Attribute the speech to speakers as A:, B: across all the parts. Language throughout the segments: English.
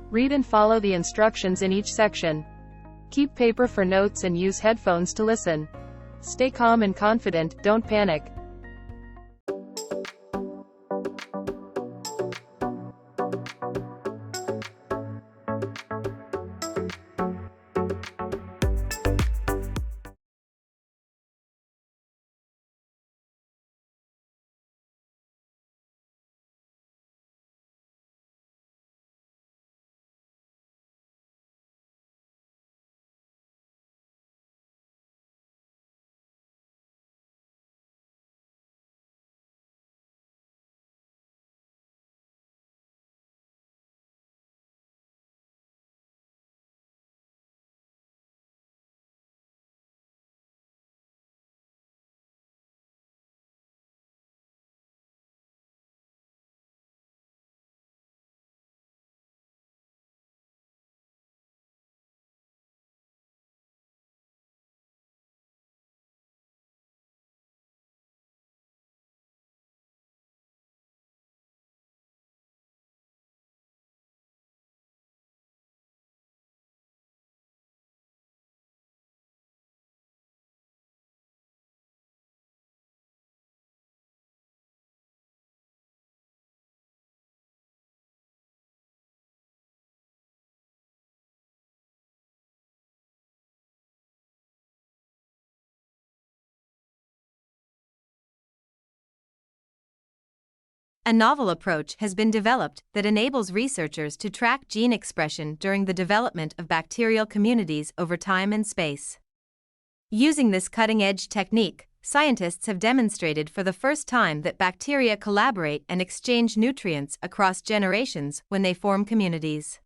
A: Read and follow the instructions in each section. Keep paper for notes and use headphones to listen. Stay calm and confident, don't panic.
B: A novel approach has been developed that enables researchers to track gene expression during the development of bacterial communities over time and space. Using this cutting-edge technique, scientists have demonstrated for the first time that bacteria collaborate and exchange nutrients across generations when they form communities.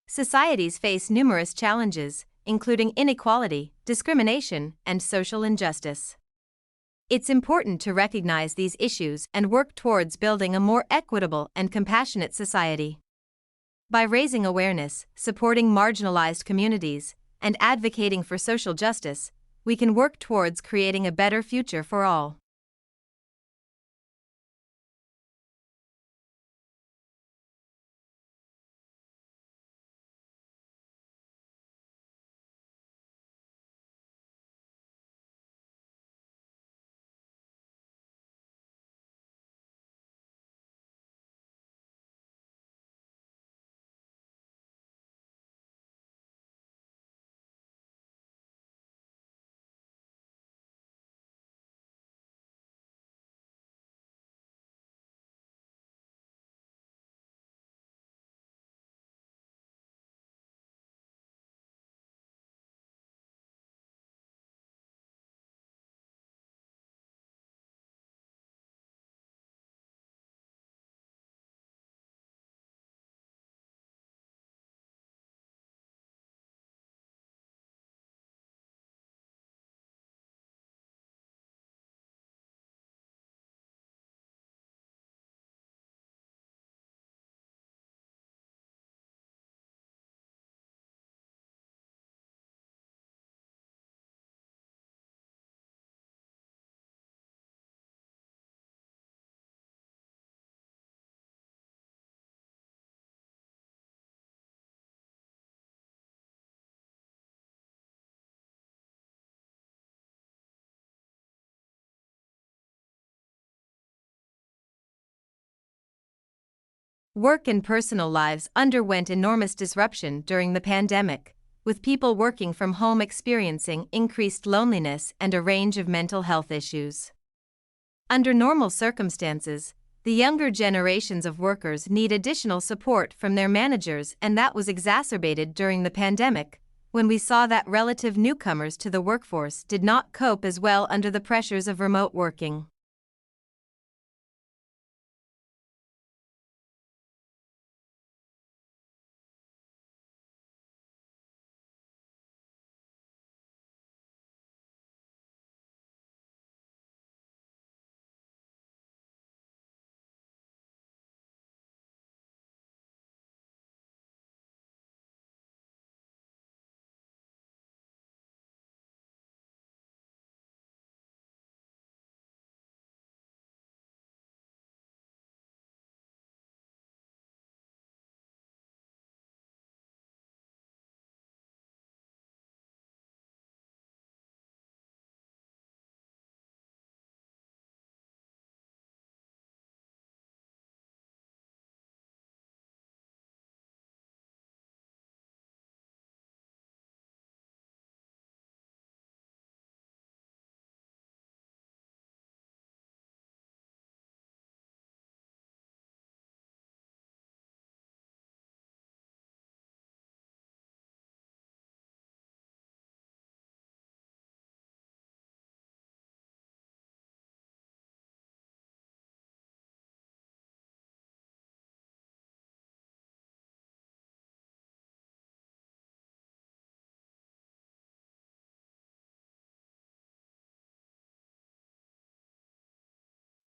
B: Societies face numerous challenges, including inequality, discrimination, and social injustice. It's important to recognize these issues and work towards building a more equitable and compassionate society. By raising awareness, supporting marginalized communities, and advocating for social justice, we can work towards creating a better future for all. Work and personal lives underwent enormous disruption during the pandemic, with people working from home experiencing increased loneliness and a range of mental health issues. Under normal circumstances, the younger generations of workers need additional support from their managers, and that was exacerbated during the pandemic, when we saw that relative newcomers to the workforce did not cope as well under the pressures of remote working.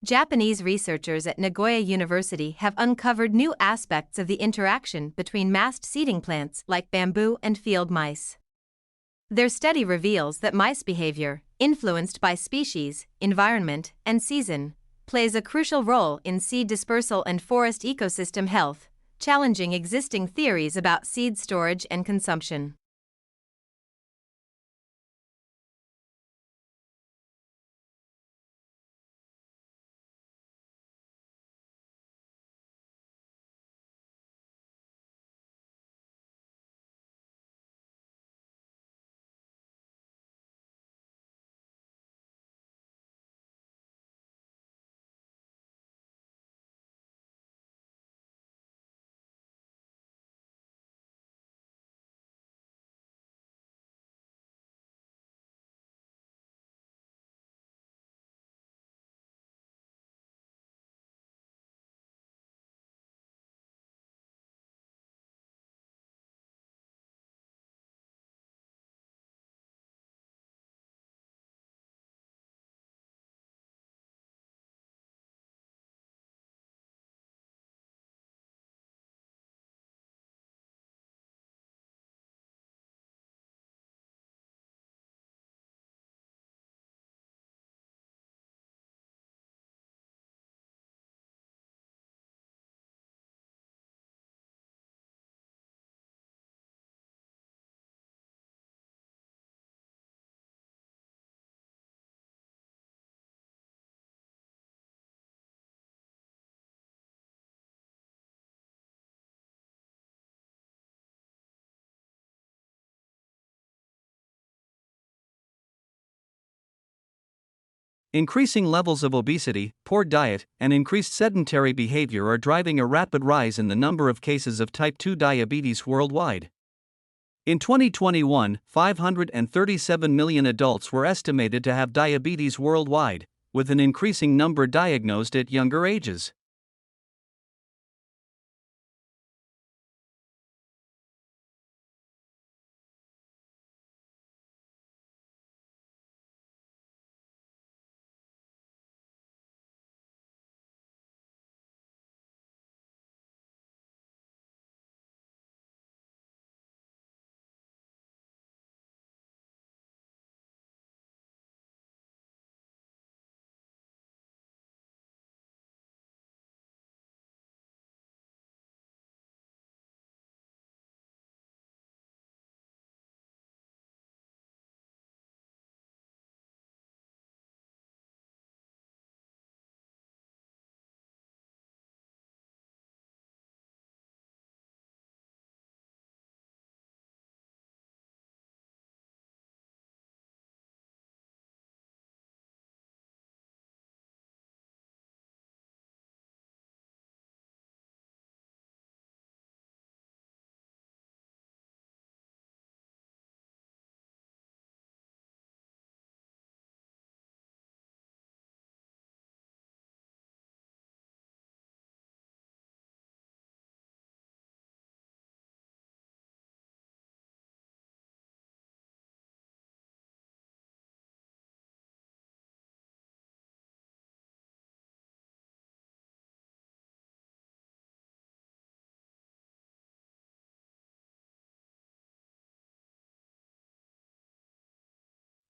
B: Japanese researchers at Nagoya University have uncovered new aspects of the interaction between mast seeding plants like bamboo and field mice. Their study reveals that mice behavior, influenced by species, environment, and season, plays a crucial role in seed dispersal and forest ecosystem health, challenging existing theories about seed storage and consumption.
C: Increasing levels of obesity, poor diet, and increased sedentary behavior are driving a rapid rise in the number of cases of type 2 diabetes worldwide. In 2021, 537 million adults were estimated to have diabetes worldwide, with an increasing number diagnosed at younger ages.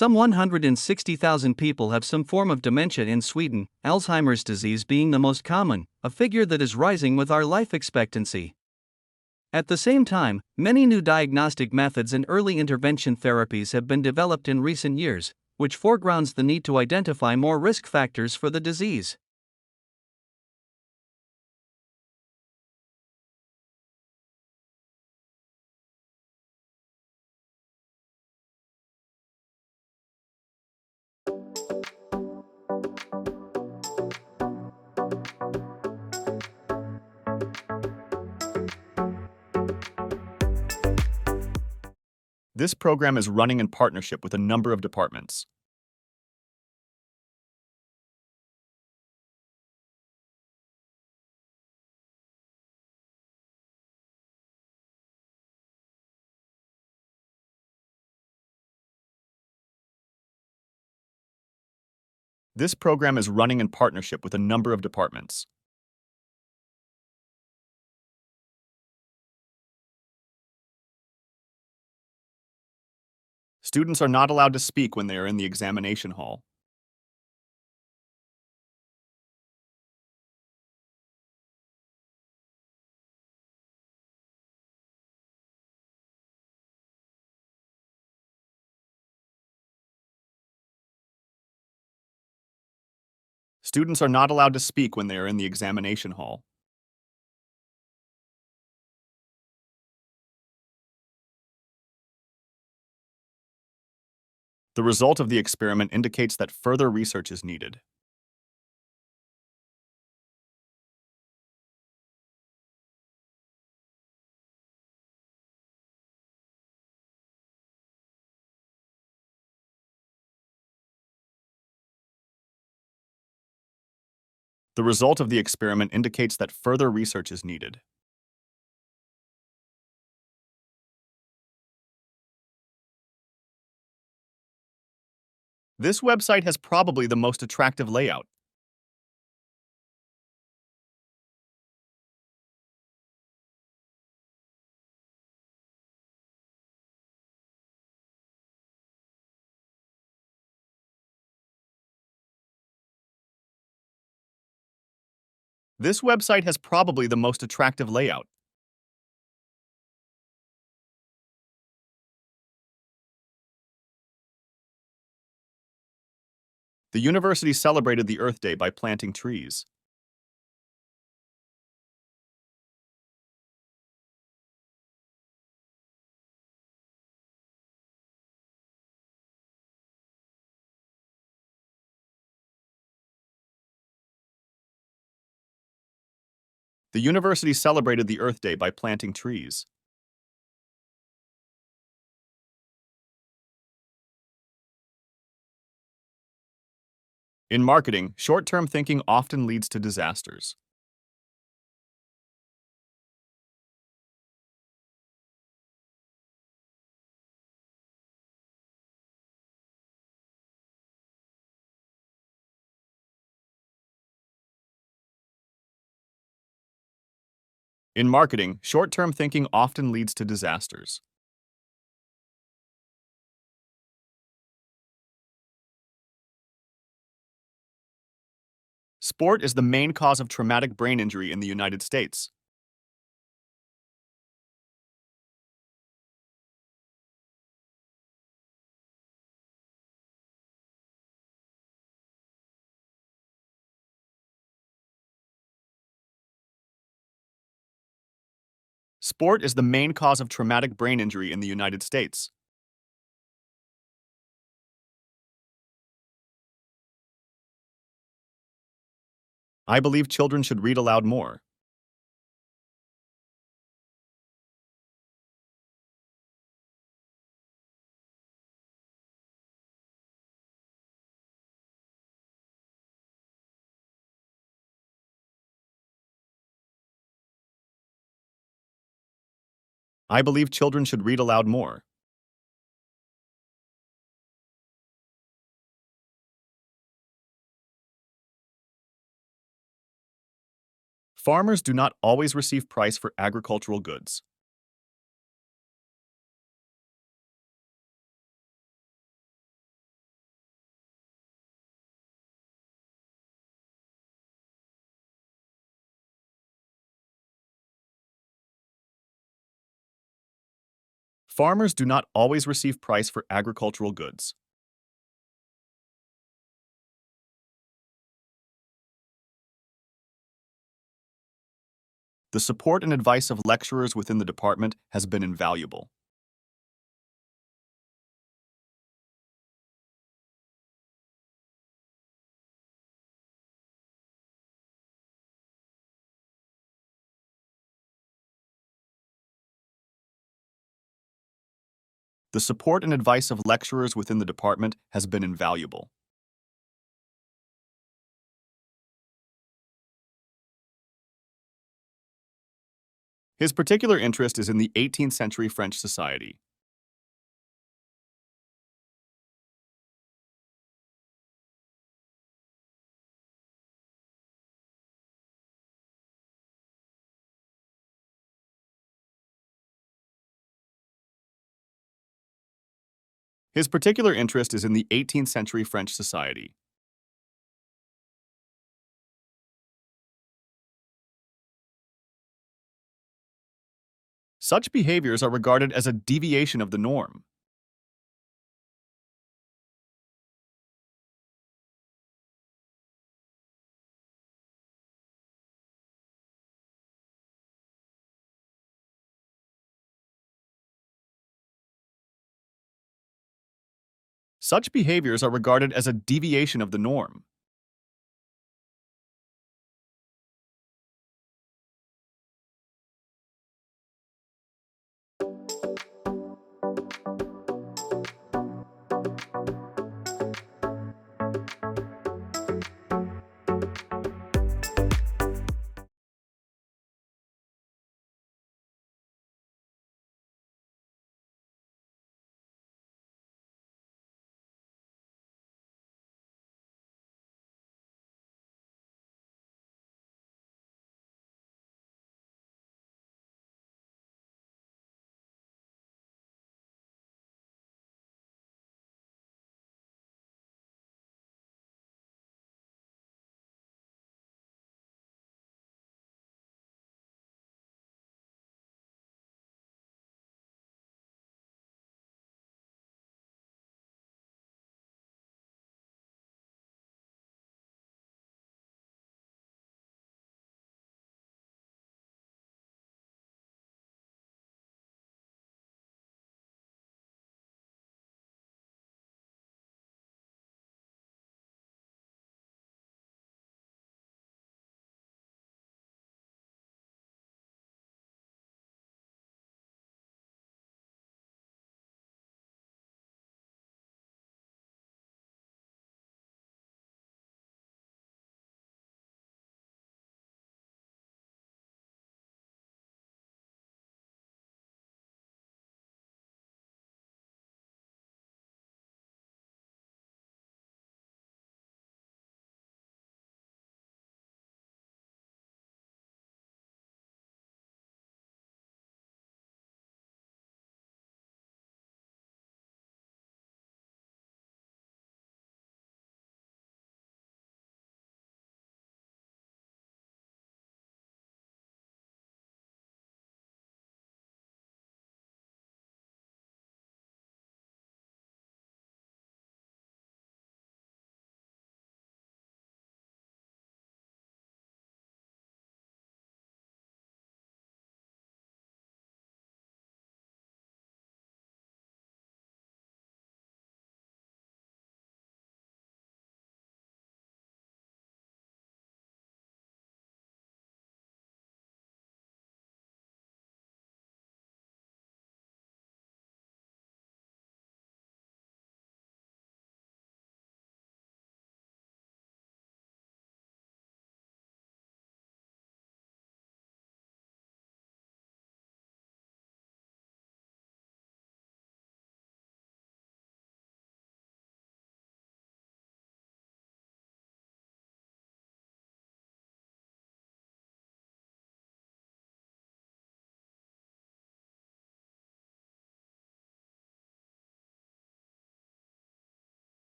C: Some 160,000 people have some form of dementia in Sweden, Alzheimer's disease being the most common, a figure that is rising with our life expectancy. At the same time, many new diagnostic methods and early intervention therapies have been developed in recent years, which foregrounds the need to identify more risk factors for the disease.
D: This program is running in partnership with a number of departments. This program is running in partnership with a number of departments. Students are not allowed to speak when they are in the examination hall. Students are not allowed to speak when they are in the examination hall. The result of the experiment indicates that further research is needed. The result of the experiment indicates that further research is needed. This website has probably the most attractive layout. This website has probably the most attractive layout. The university celebrated the Earth Day by planting trees. The university celebrated the Earth Day by planting trees. In marketing, short-term thinking often leads to disasters. In marketing, short-term thinking often leads to disasters. Sport is the main cause of traumatic brain injury in the United States. Sport is the main cause of traumatic brain injury in the United States. I believe children should read aloud more. I believe children should read aloud more. Farmers do not always receive price for agricultural goods. Farmers do not always receive price for agricultural goods. The support and advice of lecturers within the department has been invaluable. The support and advice of lecturers within the department has been invaluable. His particular interest is in the 18th century French society. His particular interest is in the 18th century French society. Such behaviors are regarded as a deviation of the norm. Such behaviors are regarded as a deviation of the norm.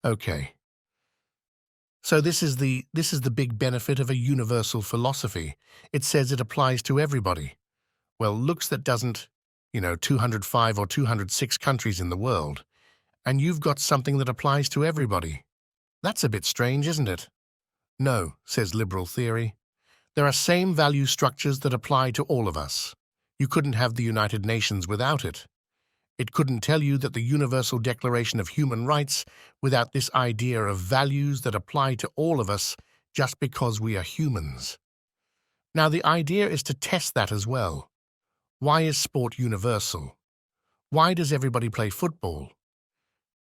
E: Okay. So this is the big benefit of a universal philosophy. It says it applies to everybody. Well, looks that doesn't, 205 or 206 countries in the world. And you've got something that applies to everybody. That's a bit strange, isn't it? No, says liberal theory. There are same value structures that apply to all of us. You couldn't have the United Nations without it. It couldn't tell you that the Universal Declaration of Human Rights without this idea of values that apply to all of us just because we are humans. Now, the idea is to test that as well. Why is sport universal? Why does everybody play football?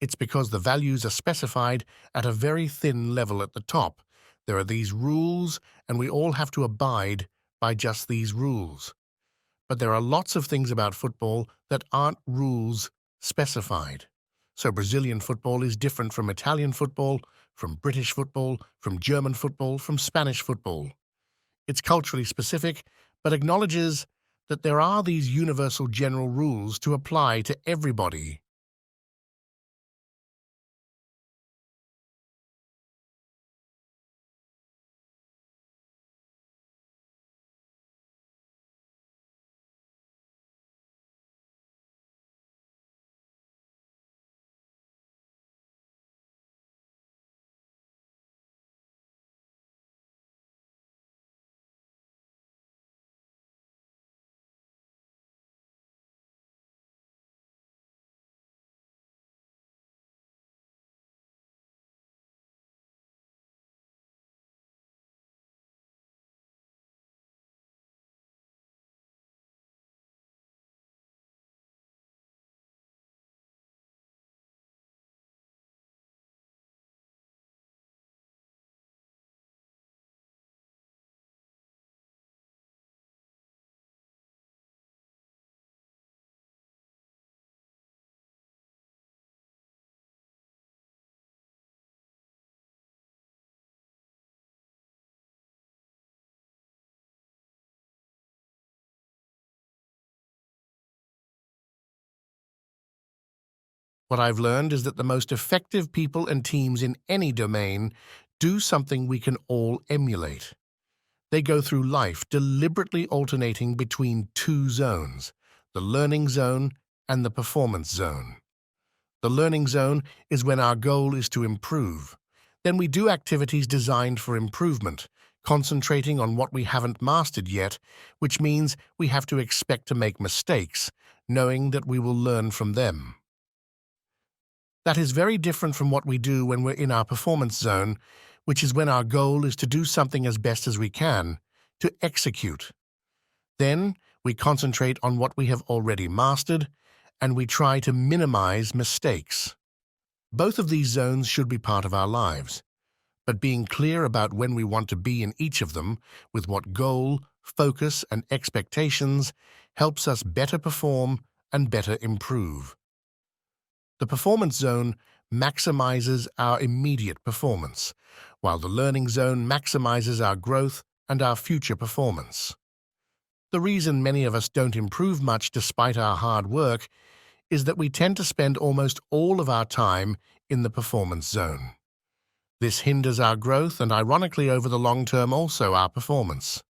E: It's because the values are specified at a very thin level at the top. There are these rules, and we all have to abide by just these rules. But there are lots of things about football that aren't rules specified. So Brazilian football is different from Italian football, from British football, from German football, from Spanish football. It's culturally specific, but acknowledges that there are these universal general rules to apply to everybody. What I've learned is that the most effective people and teams in any domain do something we can all emulate. They go through life deliberately alternating between two zones, the learning zone and the performance zone. The learning zone is when our goal is to improve. Then we do activities designed for improvement, concentrating on what we haven't mastered yet, which means we have to expect to make mistakes, knowing that we will learn from them. That is very different from what we do when we're in our performance zone, which is when our goal is to do something as best as we can, to execute. Then we concentrate on what we have already mastered, and we try to minimize mistakes. Both of these zones should be part of our lives, but being clear about when we want to be in each of them, with what goal, focus, and expectations, helps us better perform and better improve. The performance zone maximizes our immediate performance, while the learning zone maximizes our growth and our future performance. The reason many of us don't improve much despite our hard work is that we tend to spend almost all of our time in the performance zone. This hinders our growth and, ironically, over the long term also our performance.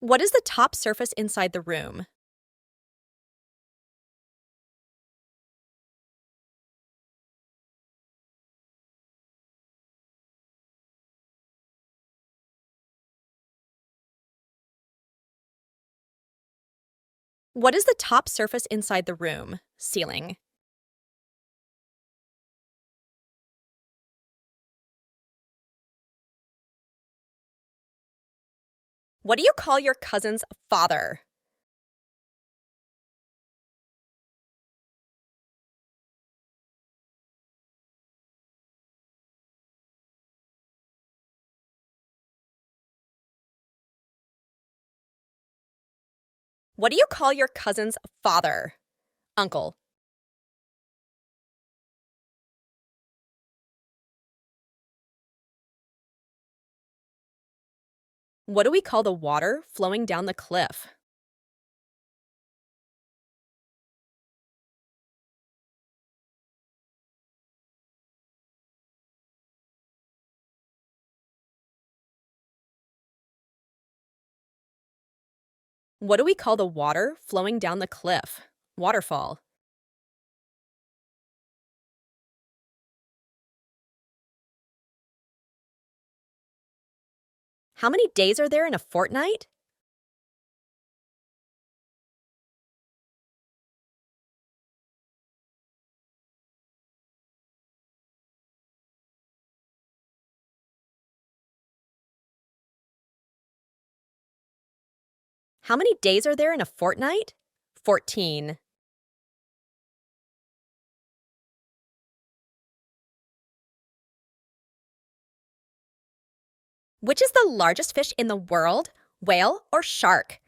F: What is the top surface inside the room? What is the top surface inside the room? Ceiling. What do you call your cousin's father? What do you call your cousin's father? Uncle. What do we call the water flowing down the cliff? What do we call the water flowing down the cliff? Waterfall. How many days are there in a fortnight? How many days are there in a fortnight? 14. Which is the largest fish in the world? Whale or shark?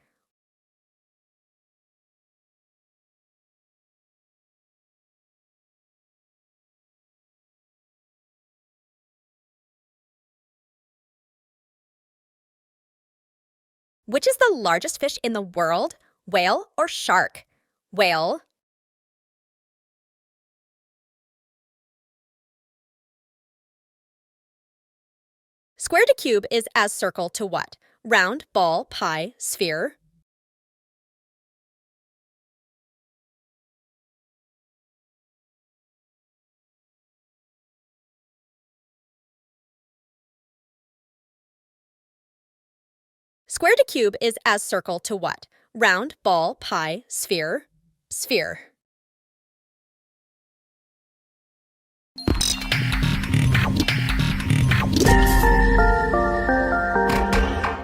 F: Which is the largest fish in the world? Whale or shark? Whale. Square to cube is as circle to what? Round, ball, pie, sphere. Square to cube is as circle to what? Round, ball, pie, sphere, sphere.